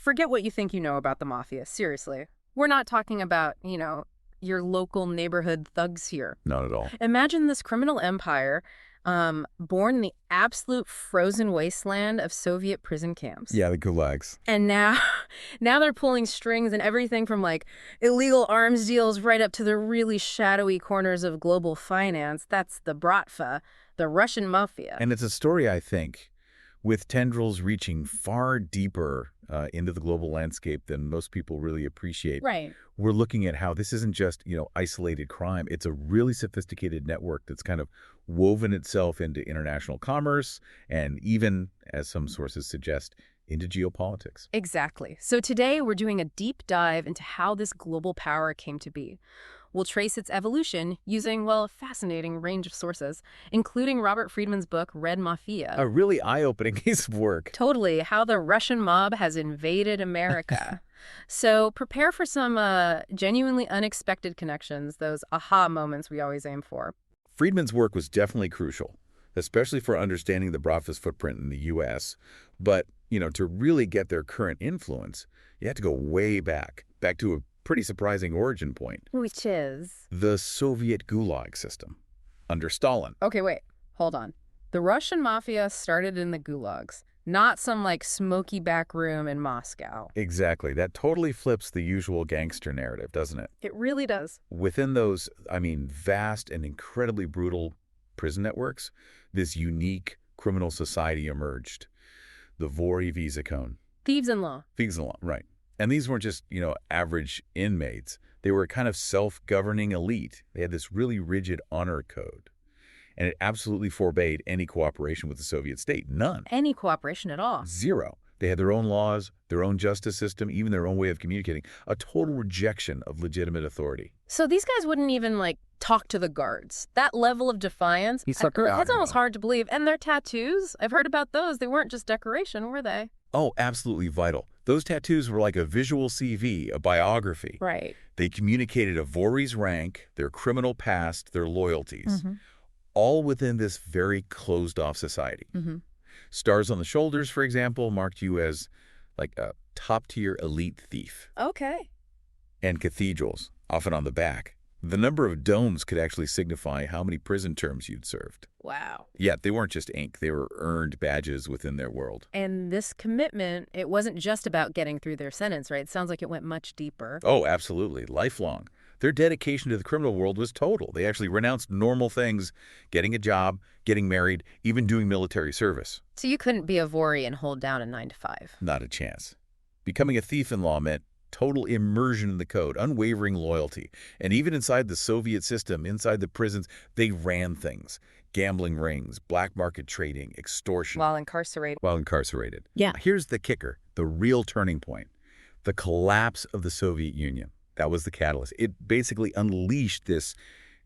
forget what you think you know about the mafia, seriously. We're not talking about, your local neighborhood thugs here. Not at all. Imagine this criminal empire born in the absolute frozen wasteland of Soviet prison camps. Yeah, the gulags. And now, now they're pulling strings and everything from like illegal arms deals right up to the really shadowy corners of global finance. That's the Bratva, the Russian mafia. And it's a story, I think, with tendrils reaching far deeper into the global landscape than most people really appreciate. Right. We're looking at how this isn't just, isolated crime. It's a really sophisticated network that's kind of woven itself into international commerce and even, as some sources suggest, into geopolitics. Exactly. So today we're doing a deep dive into how this global power came to be. We'll trace its evolution using, well, a fascinating range of sources, including Robert Friedman's book, Red Mafia. A really eye-opening piece of work. Totally, how the Russian mob has invaded America. So prepare for some genuinely unexpected connections, those aha moments we always aim for. Friedman's work was definitely crucial, especially for understanding the Bratva's footprint in the U.S. But, to really get their current influence, you have to go way back to a pretty surprising origin point. Which is? The Soviet Gulag system under Stalin. Okay, wait. Hold on. The Russian mafia started in the gulags, not some, smoky back room in Moscow. Exactly. That totally flips the usual gangster narrative, doesn't it? It really does. Within those, vast and incredibly brutal prison networks, this unique criminal society emerged. The Vori Vizakon. Thieves-in-law. Thieves-in-law, right. And these weren't just, average inmates. They were a kind of self-governing elite. They had this really rigid honor code. And it absolutely forbade any cooperation with the Soviet state. None. Any cooperation at all. Zero. They had their own laws, their own justice system, even their own way of communicating. A total rejection of legitimate authority. So these guys wouldn't even, talk to the guards. That level of defiance, that's almost hard to believe. And their tattoos, I've heard about those. They weren't just decoration, were they? Oh, absolutely vital. Those tattoos were like a visual CV, a biography. Right. They communicated a Vori's rank, their criminal past, their loyalties, all within this very closed-off society. Stars on the shoulders, for example, marked you as like a top-tier elite thief. Okay. And cathedrals, often on the back. The number of domes could actually signify how many prison terms you'd served. Wow. Yeah, they weren't just ink. They were earned badges within their world. And this commitment, it wasn't just about getting through their sentence, right? It sounds like it went much deeper. Oh, absolutely. Lifelong. Their dedication to the criminal world was total. They actually renounced normal things, getting a job, getting married, even doing military service. So you couldn't be a Vori and hold down a 9-to-5. Not a chance. Becoming a thief-in-law meant total immersion in the code, unwavering loyalty. And even inside the Soviet system, inside the prisons, they ran things. Gambling rings, black market trading, extortion. While incarcerated. Yeah. Here's the kicker, the real turning point. The collapse of the Soviet Union. That was the catalyst. It basically unleashed this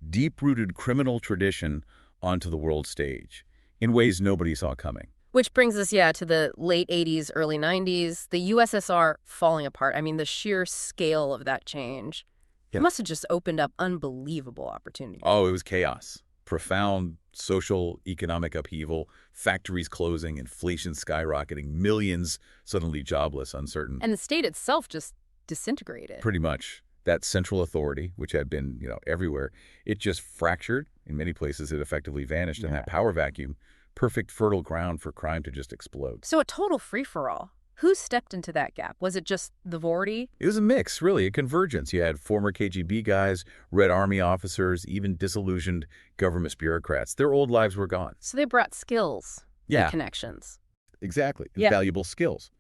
deep-rooted criminal tradition onto the world stage in ways nobody saw coming. Which brings us, to the late 80s, early 90s, the USSR falling apart. The sheer scale of that change. Yeah. It must have just opened up unbelievable opportunities. Oh, it was chaos. Profound social, economic upheaval, factories closing, inflation skyrocketing, millions suddenly jobless, uncertain. And the state itself just disintegrated. Pretty much. That central authority, which had been, everywhere, it just fractured. In many places, it effectively vanished. And that power vacuum, perfect fertile ground for crime to just explode. So a total free-for-all. Who stepped into that gap? Was it just the Vori? It was a mix, really, a convergence. You had former KGB guys, Red Army officers, even disillusioned government bureaucrats. Their old lives were gone. So they brought skills and connections. Exactly. Valuable skills.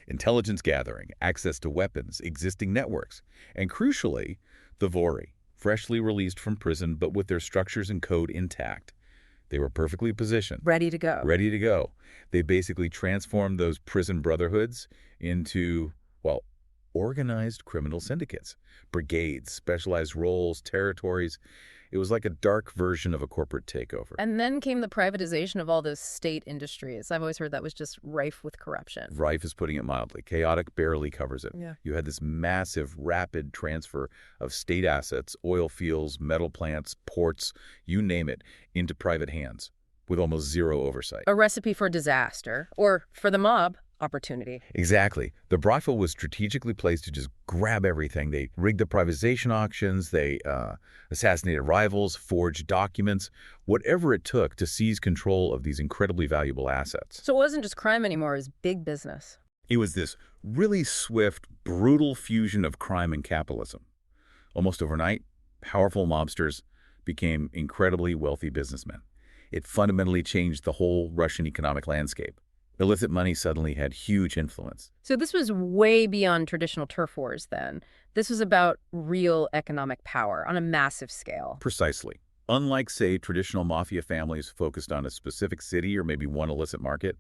Intelligence gathering, access to weapons, existing networks. And crucially, the Vori, freshly released from prison, but with their structures and code intact. They were perfectly positioned. Ready to go. Ready to go. They basically transformed those prison brotherhoods into, organized criminal syndicates, brigades, specialized roles, territories. It was like a dark version of a corporate takeover. And then came the privatization of all those state industries. I've always heard that was just rife with corruption. Rife is putting it mildly. Chaotic barely covers it. Yeah. You had this massive, rapid transfer of state assets, oil fields, metal plants, ports, you name it, into private hands with almost zero oversight. A recipe for disaster, or for the mob, opportunity. Exactly. The brothel was strategically placed to just grab everything. They rigged the privatization auctions, they assassinated rivals, forged documents, whatever it took to seize control of these incredibly valuable assets. So it wasn't just crime anymore, it was big business. It was this really swift, brutal fusion of crime and capitalism. Almost overnight, powerful mobsters became incredibly wealthy businessmen. It fundamentally changed the whole Russian economic landscape. Illicit money suddenly had huge influence. So this was way beyond traditional turf wars then. This was about real economic power on a massive scale. Precisely. Unlike, say, traditional mafia families focused on a specific city or maybe one illicit market,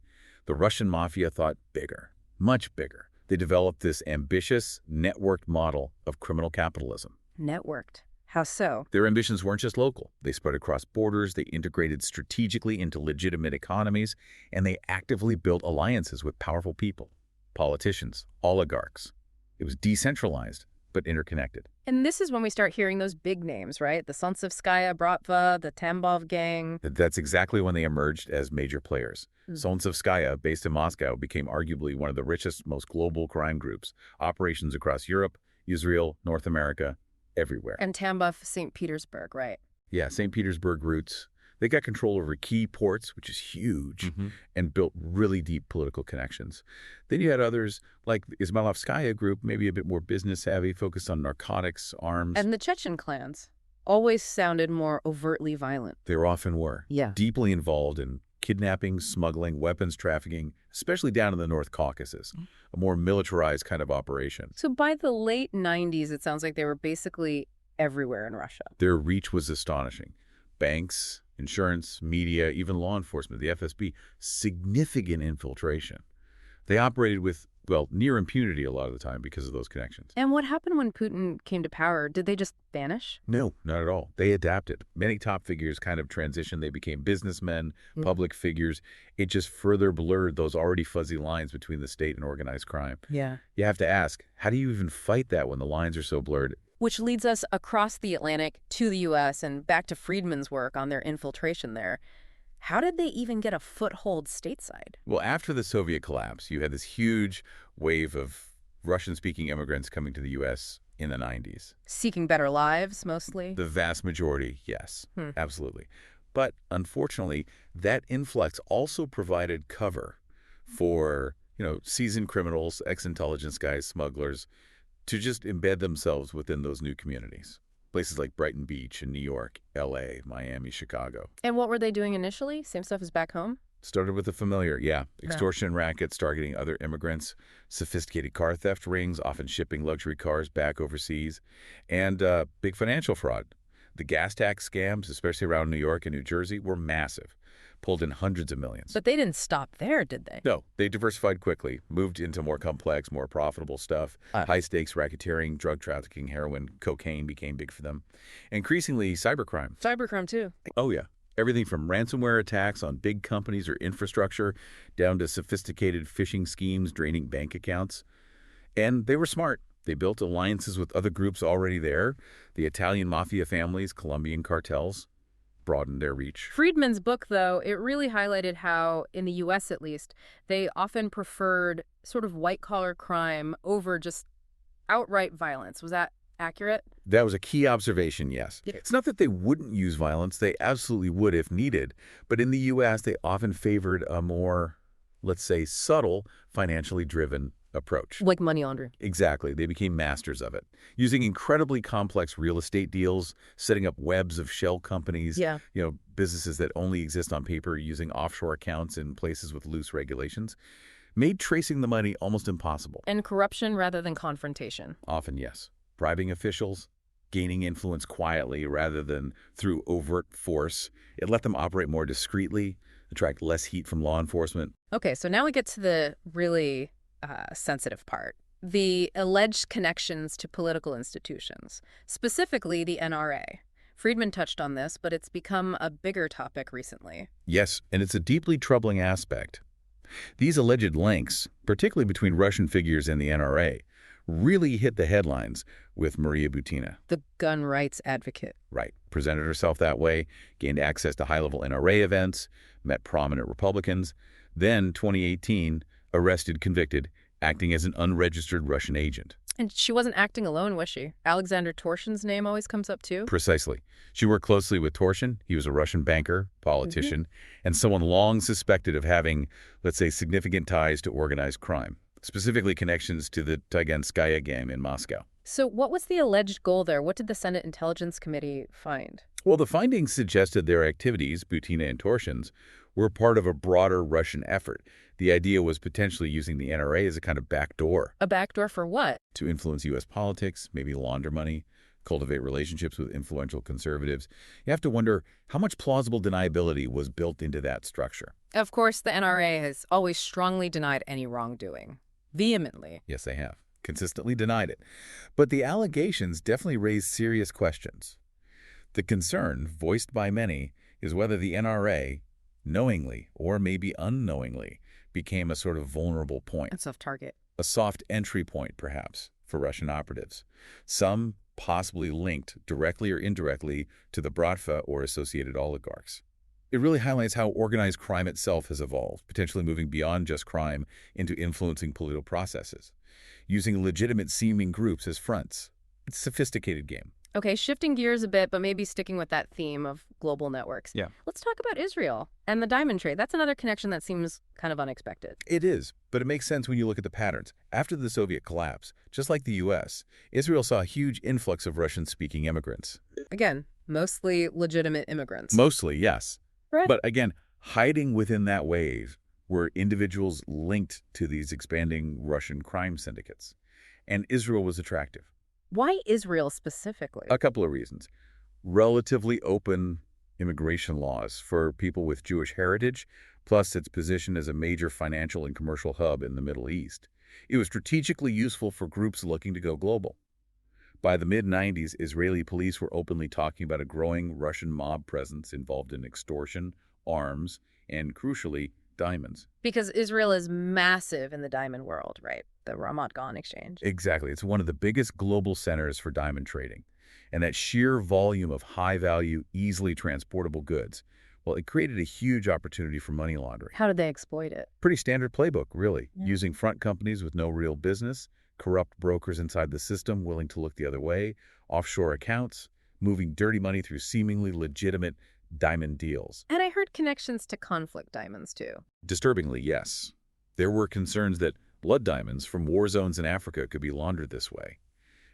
the Russian mafia thought bigger, much bigger. They developed this ambitious, networked model of criminal capitalism. Networked. How so? Their ambitions weren't just local. They spread across borders, they integrated strategically into legitimate economies, and they actively built alliances with powerful people, politicians, oligarchs. It was decentralized, but interconnected. And this is when we start hearing those big names, right? The Solntsevskaya Bratva, the Tambov gang. That's exactly when they emerged as major players. Solntsevskaya, based in Moscow, became arguably one of the richest, most global crime groups. Operations across Europe, Israel, North America, everywhere. And Tambov, St. Petersburg, right? Yeah, St. Petersburg roots. They got control over key ports, which is huge, and built really deep political connections. Then you had others like the Izmailovskaya group, maybe a bit more business savvy, focused on narcotics, arms. And the Chechen clans always sounded more overtly violent. They often were. Yeah. Deeply involved in kidnapping, smuggling, weapons trafficking, especially down in the North Caucasus, a more militarized kind of operation. So by the late 90s, it sounds like they were basically everywhere in Russia. Their reach was astonishing. Banks, insurance, media, even law enforcement, the FSB, significant infiltration. They operated with, well, near impunity a lot of the time because of those connections. And what happened when Putin came to power? Did they just vanish? No, not at all. They adapted. Many top figures kind of transitioned. They became businessmen, public figures. It just further blurred those already fuzzy lines between the state and organized crime. Yeah. You have to ask, how do you even fight that when the lines are so blurred? Which leads us across the Atlantic to the U.S. and back to Friedman's work on their infiltration there. How did they even get a foothold stateside? Well, after the Soviet collapse, you had this huge wave of Russian-speaking immigrants coming to the U.S. in the 90s. Seeking better lives, mostly? The vast majority, yes, absolutely. But unfortunately, that influx also provided cover for, seasoned criminals, ex-intelligence guys, smugglers, to just embed themselves within those new communities. Places like Brighton Beach in New York, L.A., Miami, Chicago. And what were they doing initially? Same stuff as back home? Started with the familiar, extortion rackets targeting other immigrants, sophisticated car theft rings, often shipping luxury cars back overseas, and big financial fraud. The gas tax scams, especially around New York and New Jersey, were massive, pulled in hundreds of millions. But they didn't stop there, did they? No, they diversified quickly, moved into more complex, more profitable stuff. High-stakes racketeering, drug trafficking, heroin, cocaine became big for them. Increasingly, cybercrime. Cybercrime, too. Oh, yeah. Everything from ransomware attacks on big companies or infrastructure down to sophisticated phishing schemes draining bank accounts. And they were smart. They built alliances with other groups already there. The Italian mafia families, Colombian cartels, broadened their reach. Friedman's book, though, it really highlighted how, in the U.S. at least, they often preferred sort of white-collar crime over just outright violence. Was that accurate? That was a key observation, yes. Yeah. It's not that they wouldn't use violence. They absolutely would if needed. But in the U.S., they often favored a more, let's say, subtle, financially driven approach. Like money laundering. Exactly. They became masters of it, using incredibly complex real estate deals, setting up webs of shell companies, businesses that only exist on paper, using offshore accounts in places with loose regulations, made tracing the money almost impossible. And corruption rather than confrontation. Often, yes. Bribing officials, gaining influence quietly rather than through overt force. It let them operate more discreetly, attract less heat from law enforcement. Okay, so now we get to the really sensitive part. The alleged connections to political institutions, specifically the NRA. Friedman touched on this, but it's become a bigger topic recently. Yes, and it's a deeply troubling aspect. These alleged links, particularly between Russian figures and the NRA, really hit the headlines with Maria Butina. The gun rights advocate. Right. Presented herself that way, gained access to high-level NRA events, met prominent Republicans. Then, 2018, Arrested, convicted, acting as an unregistered Russian agent. And she wasn't acting alone, was she? Alexander Torshin's name always comes up too. Precisely. She worked closely with Torshin. He was a Russian banker, politician, and someone long suspected of having, let's say, significant ties to organized crime, specifically connections to the Tiganskaya gang in Moscow. So what was the alleged goal there? What did the Senate Intelligence Committee find? Well, the findings suggested their activities, Butina and Torshin's, were part of a broader Russian effort. The idea was potentially using the NRA as a kind of backdoor. A backdoor for what? To influence U.S. politics, maybe launder money, cultivate relationships with influential conservatives. You have to wonder how much plausible deniability was built into that structure. Of course, the NRA has always strongly denied any wrongdoing. Vehemently. Yes, they have. Consistently denied it. But the allegations definitely raise serious questions. The concern, voiced by many, is whether the NRA, knowingly or maybe unknowingly, became a sort of vulnerable point. A soft target. A soft entry point, perhaps, for Russian operatives. Some possibly linked, directly or indirectly, to the Bratva or associated oligarchs. It really highlights how organized crime itself has evolved, potentially moving beyond just crime into influencing political processes, using legitimate-seeming groups as fronts. It's a sophisticated game. Okay, shifting gears a bit, but maybe sticking with that theme of global networks. Yeah. Let's talk about Israel and the diamond trade. That's another connection that seems kind of unexpected. It is, but it makes sense when you look at the patterns. After the Soviet collapse, just like the U.S., Israel saw a huge influx of Russian-speaking immigrants. Again, mostly legitimate immigrants. Mostly, yes. Right. But again, hiding within that wave were individuals linked to these expanding Russian crime syndicates. And Israel was attractive. Why Israel specifically? A couple of reasons. Relatively open immigration laws for people with Jewish heritage, plus its position as a major financial and commercial hub in the Middle East. It was strategically useful for groups looking to go global. By the mid-90s, Israeli police were openly talking about a growing Russian mob presence involved in extortion, arms, and, crucially, diamonds. Because Israel is massive in the diamond world, right? The Ramat Gan exchange. Exactly. It's one of the biggest global centers for diamond trading. And that sheer volume of high-value, easily transportable goods, well, it created a huge opportunity for money laundering. How did they exploit it? Pretty standard playbook, really. Yeah. Using front companies with no real business, corrupt brokers inside the system willing to look the other way, offshore accounts, moving dirty money through seemingly legitimate diamond deals. And I heard connections to conflict diamonds, too. Disturbingly, yes. There were concerns that blood diamonds from war zones in Africa could be laundered this way.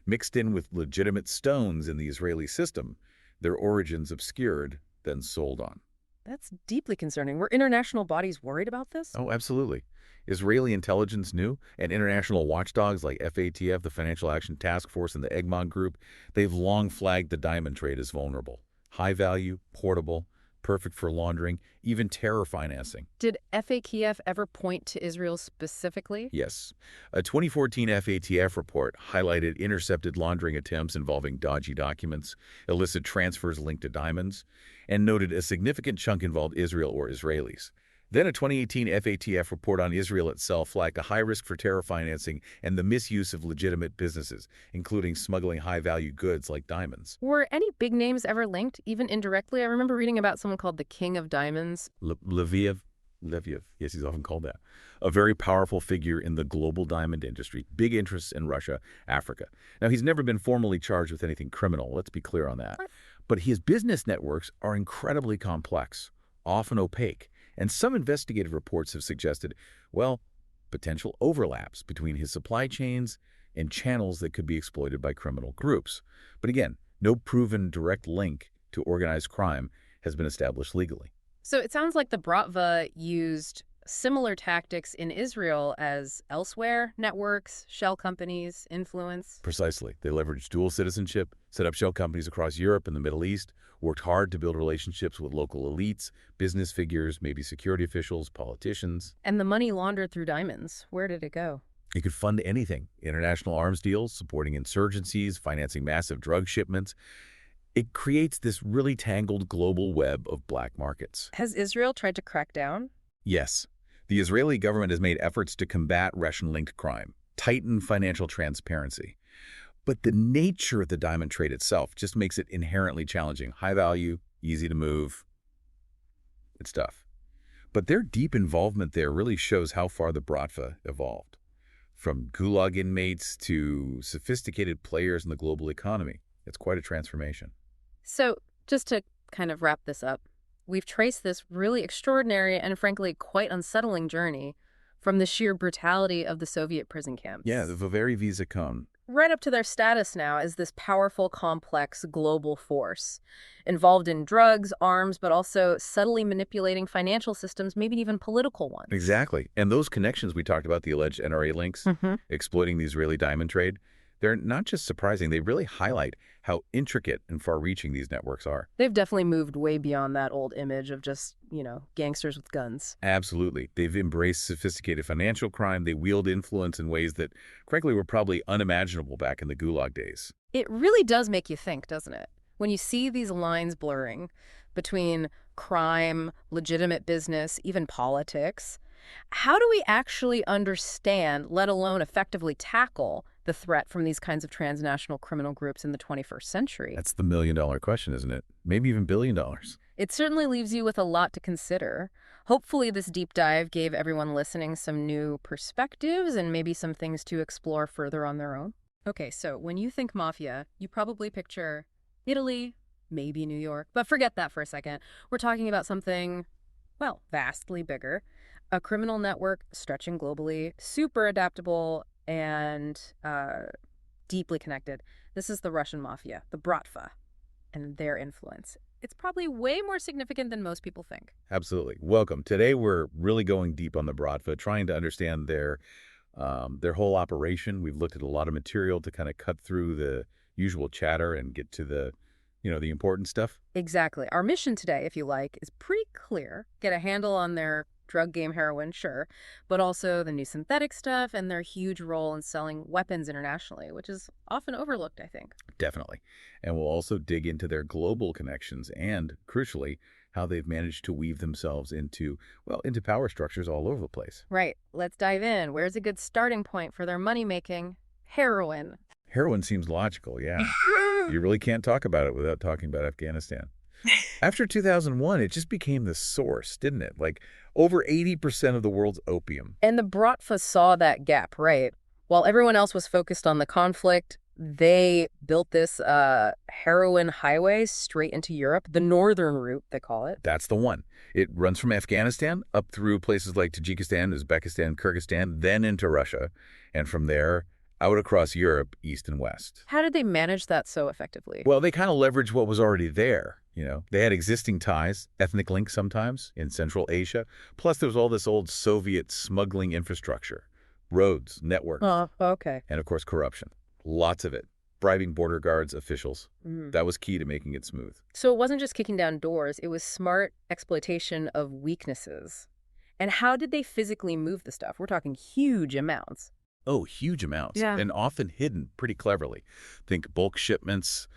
Mixed in with legitimate stones in the Israeli system, their origins obscured, then sold on. That's deeply concerning. Were international bodies worried about this? Oh, absolutely. Israeli intelligence knew, and international watchdogs like FATF, the Financial Action Task Force, and the Egmont Group, they've long flagged the diamond trade as vulnerable. High value, portable, perfect for laundering, even terror financing. Did FATF ever point to Israel specifically? Yes. A 2014 FATF report highlighted intercepted laundering attempts involving dodgy documents, illicit transfers linked to diamonds, and noted a significant chunk involved Israel or Israelis. Then a 2018 FATF report on Israel itself flagged a high risk for terror financing and the misuse of legitimate businesses, including smuggling high-value goods like diamonds. Were any big names ever linked, even indirectly? I remember reading about someone called the King of Diamonds. Leviev, yes, he's often called that. A very powerful figure in the global diamond industry, big interests in Russia, Africa. Now, he's never been formally charged with anything criminal, let's be clear on that. But his business networks are incredibly complex, often opaque. And some investigative reports have suggested, well, potential overlaps between his supply chains and channels that could be exploited by criminal groups. But again, no proven direct link to organized crime has been established legally. So it sounds like the Bratva used similar tactics in Israel as elsewhere, networks, shell companies, influence. Precisely. They leveraged dual citizenship, set up shell companies across Europe and the Middle East, worked hard to build relationships with local elites, business figures, maybe security officials, politicians. And the money laundered through diamonds, where did it go? It could fund anything. International arms deals, supporting insurgencies, financing massive drug shipments. It creates this really tangled global web of black markets. Has Israel tried to crack down? Yes. The Israeli government has made efforts to combat Russian-linked crime, tighten financial transparency. But the nature of the diamond trade itself just makes it inherently challenging. High value, easy to move. It's tough. But their deep involvement there really shows how far the Bratva evolved, from gulag inmates to sophisticated players in the global economy. It's quite a transformation. So just to kind of wrap this up, we've traced this really extraordinary and frankly quite unsettling journey from the sheer brutality of the Soviet prison camps. Yeah, the Viveri Vizicon. Right up to their status now as this powerful, complex global force, involved in drugs, arms, but also subtly manipulating financial systems, maybe even political ones. Exactly. And those connections we talked about, the alleged NRA links, exploiting the Israeli diamond trade, they're not just surprising, they really highlight how intricate and far-reaching these networks are. They've definitely moved way beyond that old image of just, gangsters with guns. Absolutely. They've embraced sophisticated financial crime. They wield influence in ways that, frankly, were probably unimaginable back in the Gulag days. It really does make you think, doesn't it? When you see these lines blurring between crime, legitimate business, even politics, how do we actually understand, let alone effectively tackle, the threat from these kinds of transnational criminal groups in the 21st century? That's the million-dollar question, isn't it? Maybe even $1 billion. It certainly leaves you with a lot to consider. Hopefully this deep dive gave everyone listening some new perspectives and maybe some things to explore further on their own. Okay, so when you think mafia, you probably picture Italy, maybe New York, but forget that for a second. We're talking about something, well, vastly bigger. A criminal network stretching globally, super adaptable, and deeply connected. This is the Russian mafia, the Bratva, and their influence. It's probably way more significant than most people think. Absolutely. Welcome. Today we're really going deep on the Bratva, trying to understand their whole operation. We've looked at a lot of material to kind of cut through the usual chatter and get to the important stuff. Exactly. Our mission today, if you like, is pretty clear. Get a handle on their drug game heroin, sure, but also the new synthetic stuff and their huge role in selling weapons internationally, which is often overlooked, I think. Definitely. And we'll also dig into their global connections and, crucially, how they've managed to weave themselves into power structures all over the place. Right. Let's dive in. Where's a good starting point for their money-making? Heroin. Heroin seems logical, yeah. You really can't talk about it without talking about Afghanistan. After 2001, it just became the source, didn't it? Like, over 80% of the world's opium. And the Bratva saw that gap, right? While everyone else was focused on the conflict, they built this heroin highway straight into Europe, the northern route, they call it. That's the one. It runs from Afghanistan up through places like Tajikistan, Uzbekistan, Kyrgyzstan, then into Russia, and from there out across Europe, east and west. How did they manage that so effectively? Well, they kind of leveraged what was already there. They had existing ties, ethnic links sometimes, in Central Asia. Plus, there was all this old Soviet smuggling infrastructure, roads, networks. Oh, okay. And, of course, corruption. Lots of it. Bribing border guards, officials. That was key to making it smooth. So it wasn't just kicking down doors. It was smart exploitation of weaknesses. And how did they physically move the stuff? We're talking huge amounts. Oh, huge amounts. Yeah. And often hidden pretty cleverly. Think bulk shipments,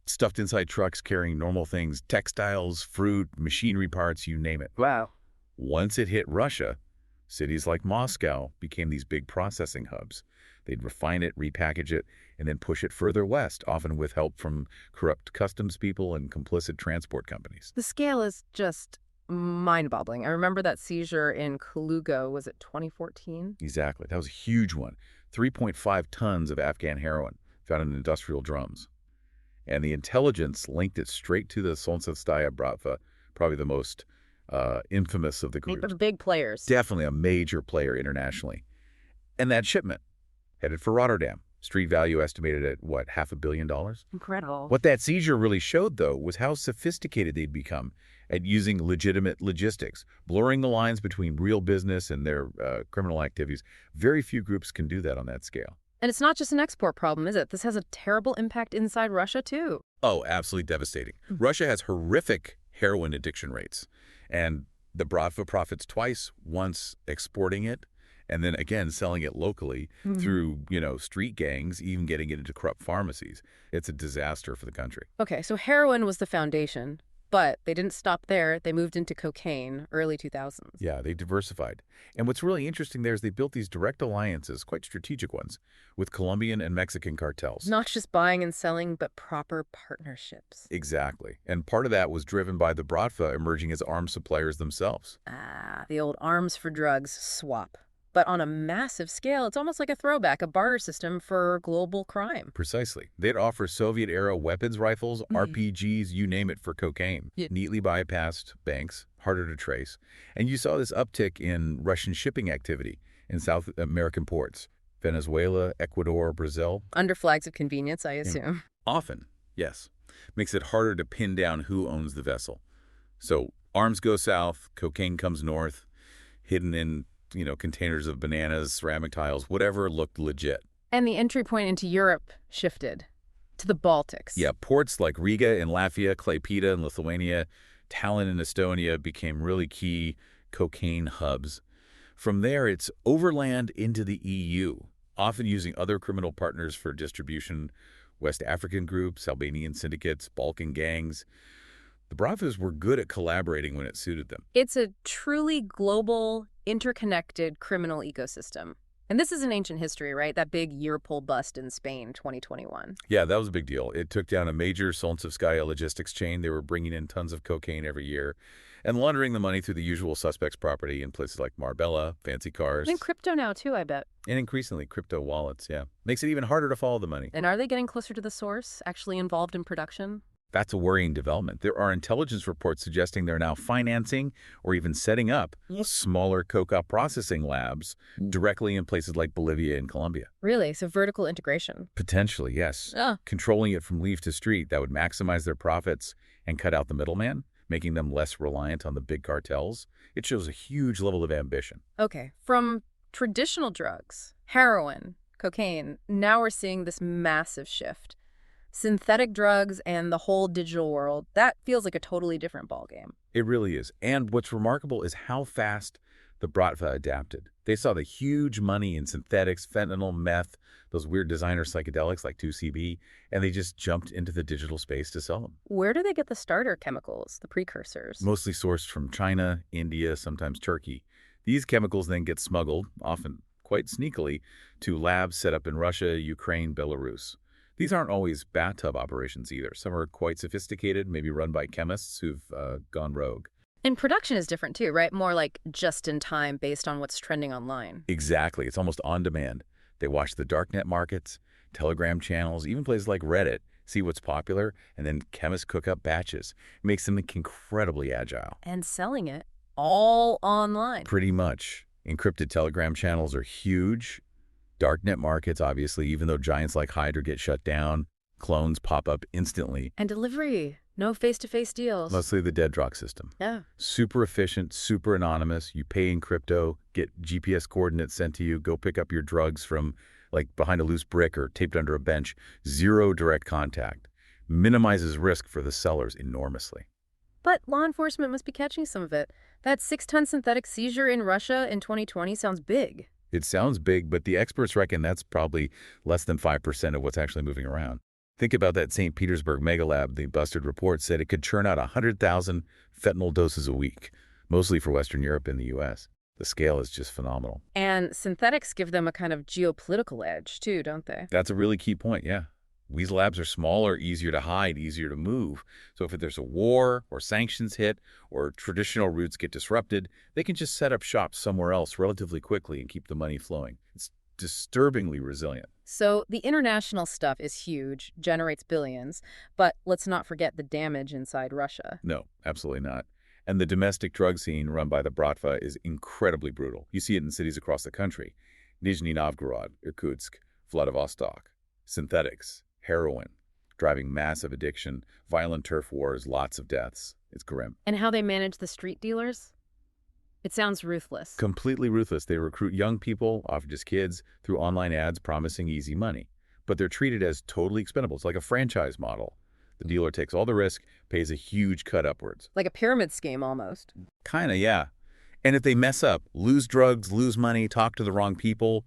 stuffed inside trucks carrying normal things, textiles, fruit, machinery parts, you name it. Wow. Once it hit Russia, cities like Moscow became these big processing hubs. They'd refine it, repackage it, and then push it further west, often with help from corrupt customs people and complicit transport companies. The scale is just mind-boggling. I remember that seizure in Kaluga, was it 2014? Exactly. That was a huge one. 3.5 tons of Afghan heroin found in industrial drums. And the intelligence linked it straight to the Solntsevskaya Bratva, probably the most infamous of the groups. Big players. Definitely a major player internationally. And that shipment headed for Rotterdam. Street value estimated at, what, $500 million? Incredible. What that seizure really showed, though, was how sophisticated they'd become at using legitimate logistics, blurring the lines between real business and their criminal activities. Very few groups can do that on that scale. And it's not just an export problem, is it? This has a terrible impact inside Russia, too. Oh, absolutely devastating. Russia has horrific heroin addiction rates. And the Bratva profits twice, once exporting it, and then again selling it locally through, street gangs, even getting it into corrupt pharmacies. It's a disaster for the country. Okay, so heroin was the foundation. But they didn't stop there. They moved into cocaine early 2000s. Yeah, they diversified. And what's really interesting there is they built these direct alliances, quite strategic ones, with Colombian and Mexican cartels. Not just buying and selling, but proper partnerships. Exactly. And part of that was driven by the Bratva emerging as arms suppliers themselves. Ah, the old arms for drugs swap. But on a massive scale, it's almost like a throwback, a barter system for global crime. Precisely. They'd offer Soviet-era weapons rifles, RPGs, you name it, for cocaine. Yeah. Neatly bypassed banks, harder to trace. And you saw this uptick in Russian shipping activity in South American ports. Venezuela, Ecuador, Brazil. Under flags of convenience, I assume. Often, yes. Makes it harder to pin down who owns the vessel. So arms go south, cocaine comes north, hidden in containers of bananas, ceramic tiles, whatever looked legit. And the entry point into Europe shifted to the Baltics. Yeah, ports like Riga in Latvia, Klaipėda in Lithuania, Tallinn in Estonia became really key cocaine hubs. From there, it's overland into the EU, often using other criminal partners for distribution, West African groups, Albanian syndicates, Balkan gangs. The Bravas were good at collaborating when it suited them. It's a truly global, interconnected criminal ecosystem. And this is an ancient history, right? That big Europol bust in Spain, 2021. Yeah, that was a big deal. It took down a major Solntsevskaya logistics chain. They were bringing in tons of cocaine every year and laundering the money through the usual suspects' property in places like Marbella, fancy cars. And crypto now, too, I bet. And increasingly, crypto wallets, yeah. Makes it even harder to follow the money. And are they getting closer to the source, actually involved in production? That's a worrying development. There are intelligence reports suggesting they're now financing or even setting up smaller coca processing labs directly in places like Bolivia and Colombia. Really? So vertical integration? Potentially, yes. Oh. Controlling it from leaf to street, that would maximize their profits and cut out the middleman, making them less reliant on the big cartels. It shows a huge level of ambition. Okay. From traditional drugs, heroin, cocaine, now we're seeing this massive shift. Synthetic drugs and the whole digital world, that feels like a totally different ballgame. It really is. And what's remarkable is how fast the Bratva adapted. They saw the huge money in synthetics, fentanyl, meth, those weird designer psychedelics like 2CB, and they just jumped into the digital space to sell them. Where do they get the starter chemicals, the precursors? Mostly sourced from China, India, sometimes Turkey. These chemicals then get smuggled, often quite sneakily, to labs set up in Russia, Ukraine, Belarus. These aren't always bathtub operations either. Some are quite sophisticated, maybe run by chemists who've gone rogue. And production is different too, right? More like just in time based on what's trending online. Exactly. It's almost on demand. They watch the darknet markets, Telegram channels, even places like Reddit, see what's popular, and then chemists cook up batches. It makes them incredibly agile. And selling it all online. Pretty much. Encrypted Telegram channels are huge. Darknet markets, obviously, even though giants like Hydra get shut down, clones pop up instantly. And delivery. No face-to-face deals. Mostly the Deadrock system. Yeah. Super efficient, super anonymous. You pay in crypto, get GPS coordinates sent to you, go pick up your drugs from like behind a loose brick or taped under a bench. Zero direct contact. Minimizes risk for the sellers enormously. But law enforcement must be catching some of it. That 6-ton synthetic seizure in Russia in 2020 sounds big. It sounds big, but the experts reckon that's probably less than 5% of what's actually moving around. Think about that St. Petersburg megalab. The busted report said it could churn out 100,000 fentanyl doses a week, mostly for Western Europe and the U.S. The scale is just phenomenal. And synthetics give them a kind of geopolitical edge, too, don't they? That's a really key point, yeah. These labs are smaller, easier to hide, easier to move. So if there's a war or sanctions hit or traditional routes get disrupted, they can just set up shop somewhere else relatively quickly and keep the money flowing. It's disturbingly resilient. So the international stuff is huge, generates billions, but let's not forget the damage inside Russia. No, absolutely not. And the domestic drug scene run by the Bratva is incredibly brutal. You see it in cities across the country. Nizhny Novgorod, Irkutsk, Vladivostok. Synthetics, heroin, driving massive addiction, violent turf wars, lots of deaths. It's grim. And how they manage the street dealers? It sounds ruthless. Completely ruthless. They recruit young people, often just kids, through online ads promising easy money. But they're treated as totally expendable. It's like a franchise model. The dealer takes all the risk, pays a huge cut upwards. Like a pyramid scheme, almost. Kinda, yeah. And if they mess up, lose drugs, lose money, talk to the wrong people,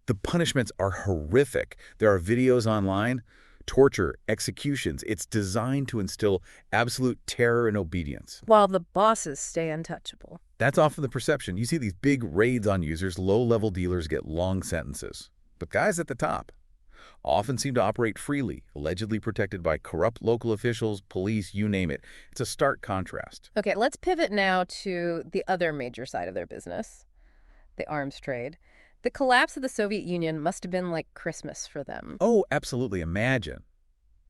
the punishments are horrific. There are videos online. torture, executions. It's designed to instill absolute terror and obedience. While the bosses stay untouchable. That's often the perception. You see these big raids on users, low-level dealers get long sentences. But guys at the top often seem to operate freely, allegedly protected by corrupt local officials, police, you name it. It's a stark contrast. Okay, let's pivot now to the other major side of their business, the arms trade. The collapse of the Soviet Union must have been like Christmas for them. Oh, absolutely. Imagine.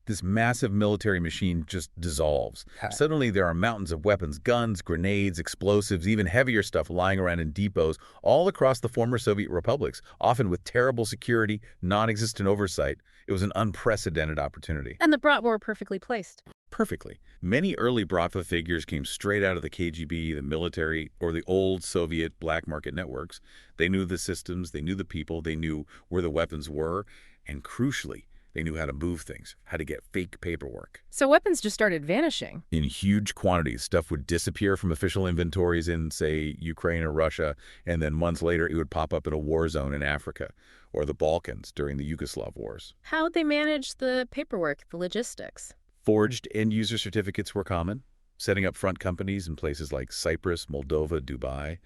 This massive military machine just dissolves. Suddenly there are mountains of weapons, guns, grenades, explosives, even heavier stuff lying around in depots all across the former Soviet republics, often with terrible security, non-existent oversight. It was an unprecedented opportunity. And the brat were perfectly placed. Perfectly. Many early Bratva figures came straight out of the KGB, the military, or the old Soviet black market networks. They knew the systems, they knew the people, they knew where the weapons were, and crucially, they knew how to move things, how to get fake paperwork. So weapons just started vanishing. In huge quantities, stuff would disappear from official inventories in, say, Ukraine or Russia, and then months later it would pop up in a war zone in Africa or the Balkans during the Yugoslav wars. How'd they manage the paperwork, the logistics? Forged end-user certificates were common, setting up front companies in places like Cyprus, Moldova, Dubai,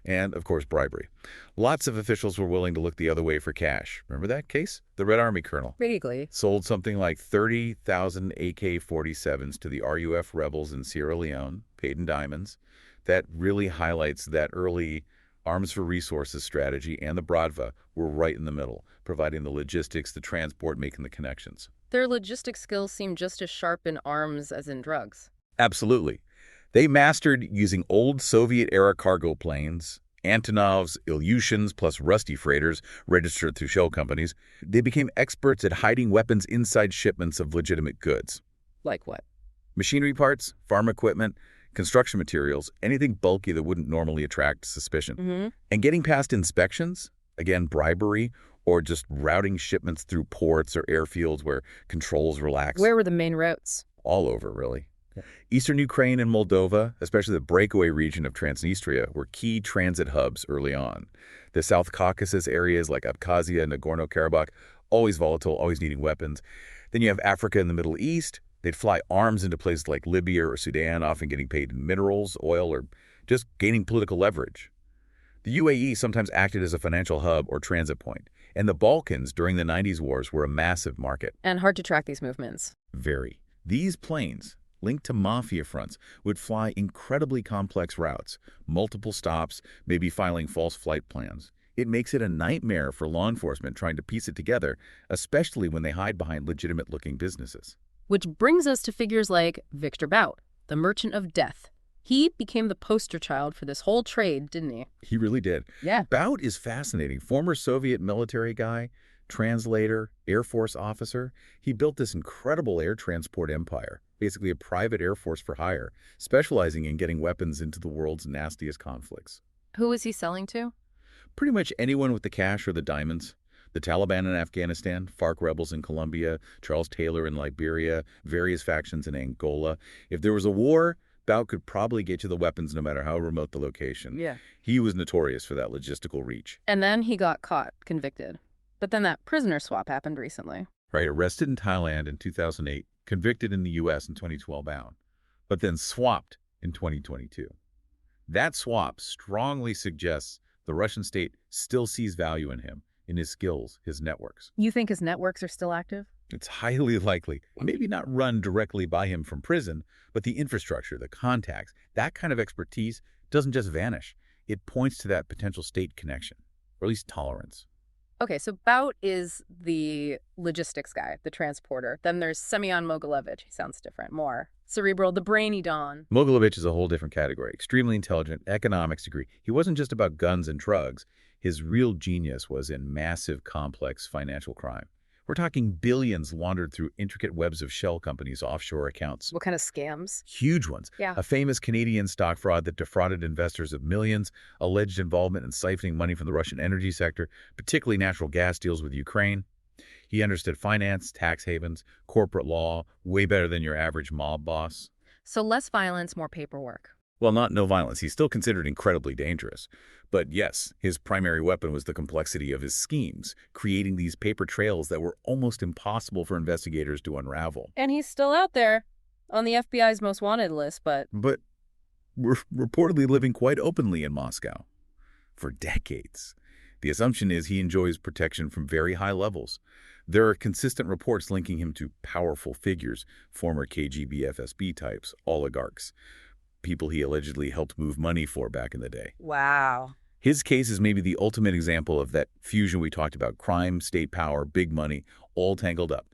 and, of course, bribery. Lots of officials were willing to look the other way for cash. Remember that case? The Red Army colonel Vaguely. sold something like 30,000 AK-47s to the RUF rebels in Sierra Leone, paid in diamonds. That really highlights that early arms for resources strategy, and the Bratva were right in the middle, providing the logistics, the transport, making the connections. Their logistics skills seem just as sharp in arms as in drugs. Absolutely. They mastered using old Soviet-era cargo planes, Antonovs, Ilyushins, plus rusty freighters registered through shell companies. They became experts at hiding weapons inside shipments of legitimate goods. Like what? Machinery parts, farm equipment, construction materials, anything bulky that wouldn't normally attract suspicion. And getting past inspections, again, bribery, or just routing shipments through ports or airfields where controls relax. Where were the main routes? All over, really. Eastern Ukraine and Moldova, especially the breakaway region of Transnistria, were key transit hubs early on. The South Caucasus areas like Abkhazia and Nagorno-Karabakh, always volatile, always needing weapons. Then you have Africa and the Middle East. They'd fly arms into places like Libya or Sudan, often getting paid in minerals, oil, or just gaining political leverage. The UAE sometimes acted as a financial hub or transit point. And the Balkans during the 90s wars were a massive market. And hard to track these movements. Very. These planes, linked to mafia fronts, would fly incredibly complex routes, multiple stops, maybe filing false flight plans. It makes it a nightmare for law enforcement trying to piece it together, especially when they hide behind legitimate-looking businesses. Which brings us to figures like Victor Bout, the merchant of death. He became the poster child for this whole trade, didn't he? He really did. Yeah. Bout is fascinating. Former Soviet military guy, translator, Air Force officer. He built this incredible air transport empire, basically a private Air Force for hire, specializing in getting weapons into the world's nastiest conflicts. Who was he selling to? Pretty much anyone with the cash or the diamonds. The Taliban in Afghanistan, FARC rebels in Colombia, Charles Taylor in Liberia, various factions in Angola. If there was a war, Bout could probably get you the weapons no matter how remote the location. Yeah. He was notorious for that logistical reach. And then he got caught, convicted. But then that prisoner swap happened recently. Right, arrested in Thailand in 2008, convicted in the U.S. in 2012 bound, but then swapped in 2022. That swap strongly suggests the Russian state still sees value in him, in his skills, his networks. You think his networks are still active? It's highly likely, maybe not run directly by him from prison, but the infrastructure, the contacts, that kind of expertise doesn't just vanish. It points to that potential state connection, or at least tolerance. Okay, so Bout is the logistics guy, the transporter. Then there's Semyon Mogilevich. He sounds different, more cerebral, the brainy Don. Mogilevich is a whole different category. Extremely intelligent, economics degree. He wasn't just about guns and drugs. His real genius was in massive, complex financial crime. We're talking billions laundered through intricate webs of shell companies' offshore accounts. What kind of scams? Huge ones. Yeah. A famous Canadian stock fraud that defrauded investors of millions, alleged involvement in siphoning money from the Russian energy sector, particularly natural gas deals with Ukraine. He understood finance, tax havens, corporate law, way better than your average mob boss. So less violence, more paperwork. Well, not no violence. He's still considered incredibly dangerous. But yes, his primary weapon was the complexity of his schemes, creating these paper trails that were almost impossible for investigators to unravel. And he's still out there on the FBI's most wanted list, but But we're reportedly living quite openly in Moscow for decades. The assumption is he enjoys protection from very high levels. There are consistent reports linking him to powerful figures, former KGB FSB types, oligarchs, people he allegedly helped move money for back in the day. wow. His case is maybe the ultimate example of that fusion we talked about: crime, state power, big money, all tangled up.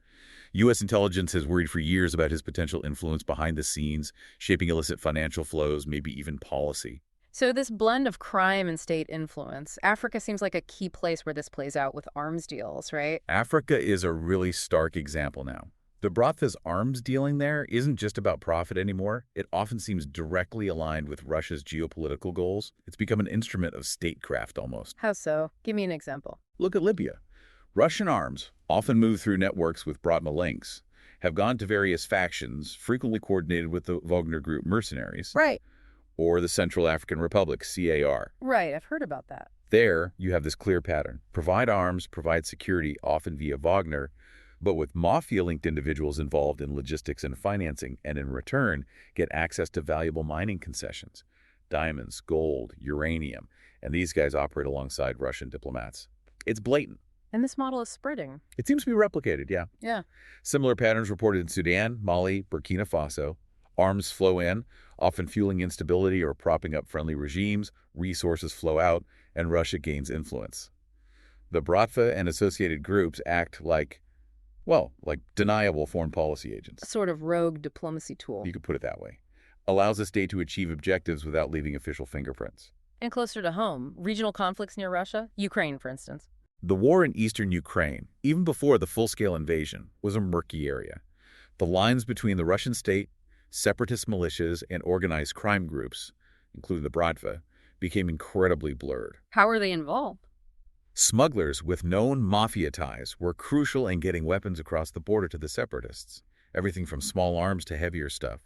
U.S. intelligence has worried for years about his potential influence behind the scenes, shaping illicit financial flows, maybe even policy. So this blend of crime and state influence, Africa seems like a key place where this plays out with arms deals, right? Africa is a really stark example now. The Bratva's arms dealing there isn't just about profit anymore. It often seems directly aligned with Russia's geopolitical goals. It's become an instrument of statecraft almost. How so? Give me an example. Look at Libya. Russian arms, often moved through networks with Bratva links, have gone to various factions, frequently coordinated with the Wagner Group mercenaries, Right. or the Central African Republic, CAR. Right, I've heard about that. There, you have this clear pattern. Provide arms, provide security, often via Wagner, but with mafia-linked individuals involved in logistics and financing, and in return, get access to valuable mining concessions, diamonds, gold, uranium, and these guys operate alongside Russian diplomats. It's blatant. And this model is spreading. It seems to be replicated, yeah. Yeah. Similar patterns reported in Sudan, Mali, Burkina Faso. Arms flow in, often fueling instability or propping up friendly regimes. Resources flow out, and Russia gains influence. The Bratva and associated groups act like deniable foreign policy A agents. sort of rogue diplomacy tool. You could put it that way. Allows the state to achieve objectives without leaving official fingerprints. And closer to home, regional conflicts near Russia, Ukraine, for instance. The war in eastern Ukraine, even before the full-scale invasion, was a murky area. The lines between the Russian state, separatist militias, and organized crime groups, including the Bratva, became incredibly blurred. How are they involved? Smugglers with known mafia ties were crucial in getting weapons across the border to the separatists, everything from small arms to heavier stuff.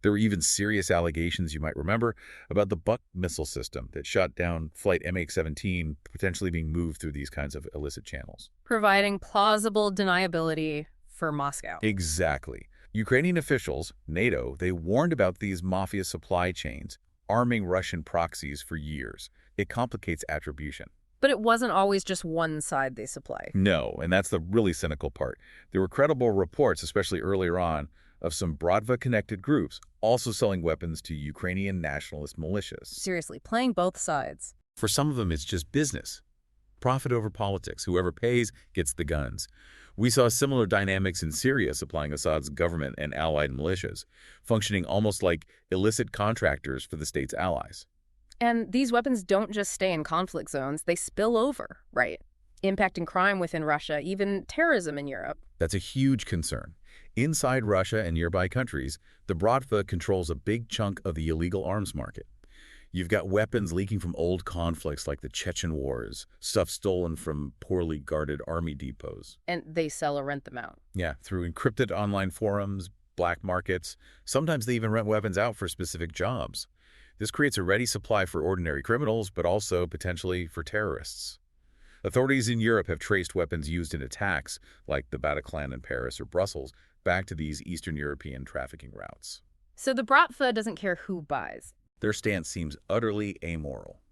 There were even serious allegations, you might remember, about the Buck missile system that shot down Flight MH17 potentially being moved through these kinds of illicit channels. Providing plausible deniability for Moscow. Exactly. Ukrainian officials, NATO, they warned about these mafia supply chains, arming Russian proxies for years. It complicates attribution. But it wasn't always just one side they supply. No, and that's the really cynical part. There were credible reports, especially earlier on, of some Bratva-connected groups also selling weapons to Ukrainian nationalist militias. Seriously, playing both sides. For some of them, it's just business. Profit over politics. Whoever pays gets the guns. We saw similar dynamics in Syria supplying Assad's government and allied militias, functioning almost like illicit contractors for the state's allies. And these weapons don't just stay in conflict zones, they spill over, right? Impacting crime within Russia, even terrorism in Europe. That's a huge concern. Inside Russia and nearby countries, the Bratva controls a big chunk of the illegal arms market. You've got weapons leaking from old conflicts like the Chechen Wars, stuff stolen from poorly guarded army depots. And they sell or rent them out. Yeah, through encrypted online forums, black markets. Sometimes they even rent weapons out for specific jobs. This creates a ready supply for ordinary criminals, but also potentially for terrorists. Authorities in Europe have traced weapons used in attacks, like the Bataclan in Paris or Brussels, back to these Eastern European trafficking routes. So the Bratva doesn't care who buys. Their stance seems utterly amoral.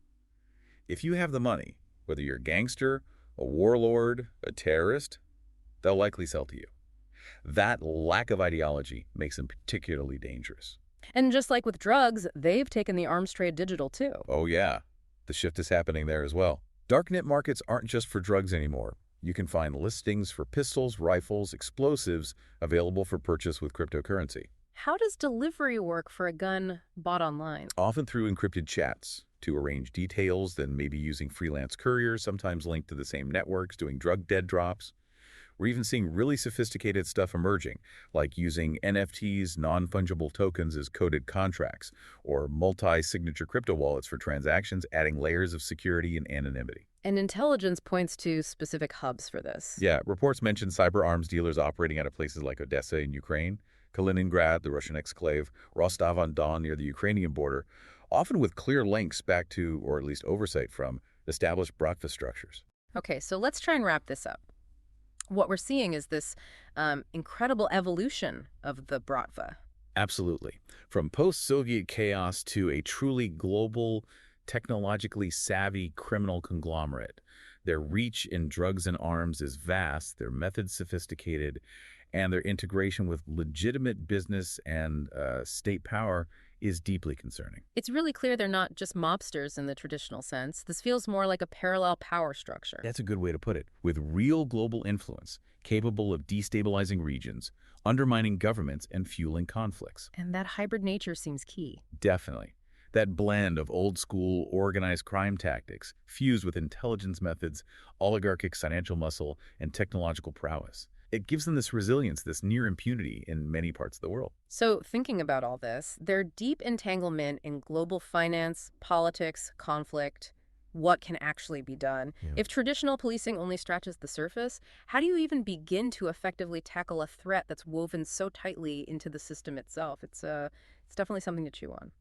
If you have the money, whether you're a gangster, a warlord, a terrorist, they'll likely sell to you. That lack of ideology makes them particularly dangerous. And just like with drugs, they've taken the arms trade digital too. Oh yeah, the shift is happening there as well. Darknet markets aren't just for drugs anymore. You can find listings for pistols, rifles, explosives available for purchase with cryptocurrency. How does delivery work for a gun bought online? Often through encrypted chats to arrange details, then maybe using freelance couriers, sometimes linked to the same networks, doing drug dead drops. We're even seeing really sophisticated stuff emerging, like using NFTs, non-fungible tokens as coded contracts, or multi-signature crypto wallets for transactions, adding layers of security and anonymity. And intelligence points to specific hubs for this. Yeah, reports mention cyber arms dealers operating out of places like Odessa in Ukraine, Kaliningrad, the Russian exclave, Rostov-on-Don near the Ukrainian border, often with clear links back to, or at least oversight from, established Bratva structures. Okay, so let's try and wrap this up. What we're seeing is this incredible evolution of the Bratva. Absolutely. From post-Soviet chaos to a truly global, technologically savvy criminal conglomerate. Their reach in drugs and arms is vast, their methods sophisticated, and their integration with legitimate business and state power is deeply concerning. It's really clear they're not just mobsters in the traditional sense. This feels more like a parallel power structure. That's a good way to put it. With real global influence, capable of destabilizing regions, undermining governments, and fueling conflicts. And that hybrid nature seems key. Definitely. That blend of old-school organized crime tactics, fused with intelligence methods, oligarchic financial muscle, and technological prowess. It gives them this resilience, this near impunity in many parts of the world. So, thinking about all this, their deep entanglement in global finance, politics, conflict, what can actually be done. Yeah. If traditional policing only scratches the surface, how do you even begin to effectively tackle a threat that's woven so tightly into the system itself? It's definitely something to chew on.